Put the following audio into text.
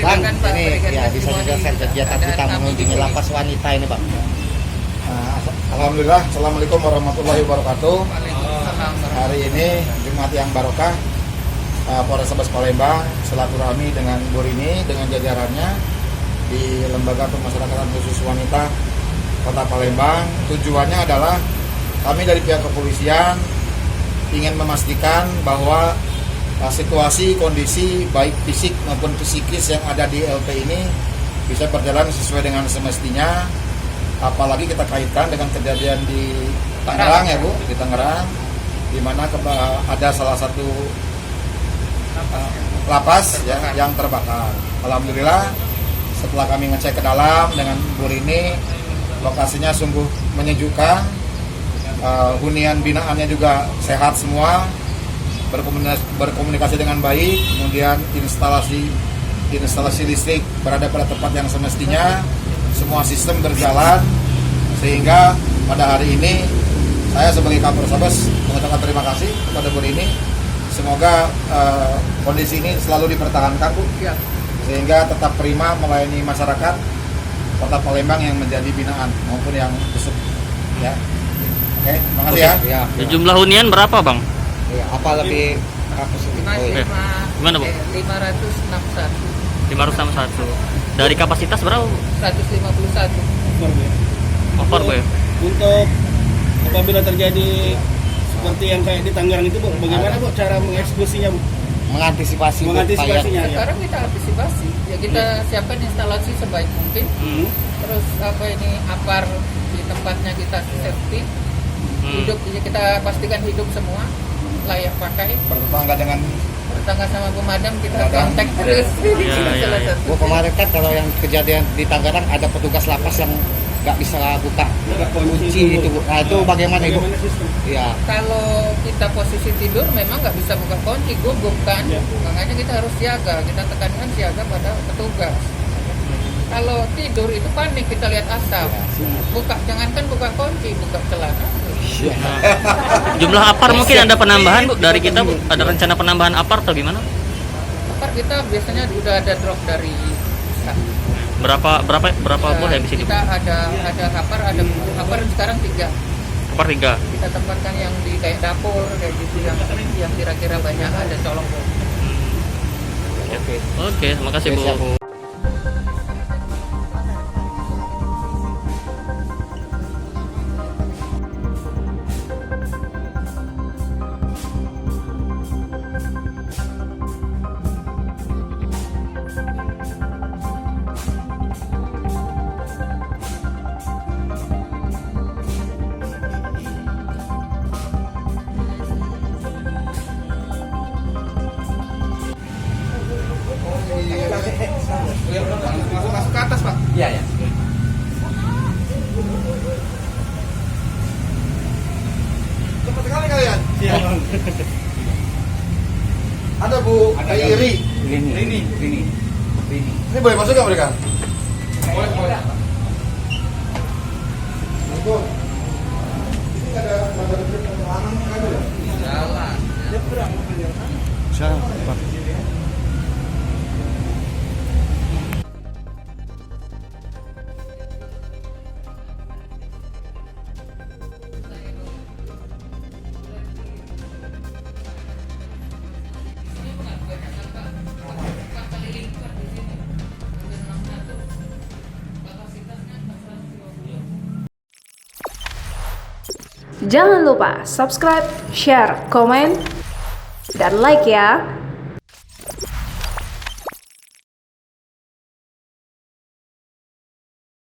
Bang, ini ya bisa dijelaskan kegiatan kita mengunjungi lapas wanita ini, Bang. Alhamdulillah, Assalamualaikum warahmatullahi wabarakatuh. Hari ini Jumat yang barokah, Polrestabes Palembang silaturahmi dengan Bu Rini dengan jajarannya di Lembaga Pemasyarakatan Khusus Wanita Kota Palembang. Tujuannya adalah kami dari pihak kepolisian ingin memastikan bahwa situasi, kondisi baik fisik maupun psikis yang ada di LP ini bisa berjalan sesuai dengan semestinya. Apalagi kita kaitkan dengan kejadian di Tangerang ya Bu, di Tangerang, di mana ada salah satu lapas ya, yang terbakar. Alhamdulillah setelah kami ngecek ke dalam dengan Bu Rini, lokasinya sungguh menyejukkan. Hunian binaannya juga sehat semua, berkomunikasi dengan baik, kemudian instalasi listrik berada pada tempat yang semestinya, semua sistem berjalan, sehingga pada hari ini saya sebagai Kapolrestabes mengucapkan terima kasih kepada Bu Rini. Semoga kondisi ini selalu dipertahankan Bu, sehingga tetap prima melayani masyarakat Kota Palembang yang menjadi binaan maupun yang besar ya. Oke, makasih ya. Jumlah hunian berapa Bang? Ya, apa lebih gimana Bu? 561. Dari kapasitas berapa Bu? 151. Over Bu ya? Untuk apabila terjadi seperti yang kayak di Tangerang itu Bu, bagaimana Bu cara mengeksekusinya Bu? Mengantisipasinya. Ya. Sekarang kita antisipasi, ya kita siapkan instalasi sebaik mungkin. Terus apar di tempatnya kita safety. Hidup, kita pastikan hidup semua layak pakai. Bertetangga sama pemadam kita kontak terus. Bu, kemarin kan kalau yang kejadian di Tangerang ada petugas lapas yang nggak bisa buka kunci itu Bu. Nah itu bagaimana Ibu? Ya. Kalau kita posisi tidur memang nggak bisa buka kunci, gubuk kan. Makanya kita harus siaga, kita tekankan siaga pada petugas. Kalau tidur itu panik, kita lihat asap. Jangankan buka kunci, buka celana. Jumlah apar mungkin ada penambahan Bu dari kita Bu? Ada rencana penambahan apar atau gimana? Apar kita biasanya udah ada drop dari Berapa Bu yang di sini? Kita ada apar sekarang 3. Apar 3. Kita tempatkan yang di kayak dapur kayak gitu yang kira-kira banyak ada colong. Oke, makasih Bu. Masuk ke atas Pak? Iya. Cepat sekali kalian. Ada Bu Rini. Ini boleh masuk nggak mereka? Boleh. Bu, ini ada pengalaman ada ya? Jalan. Jalan, Pak. Jangan lupa subscribe, share, komen, dan like ya.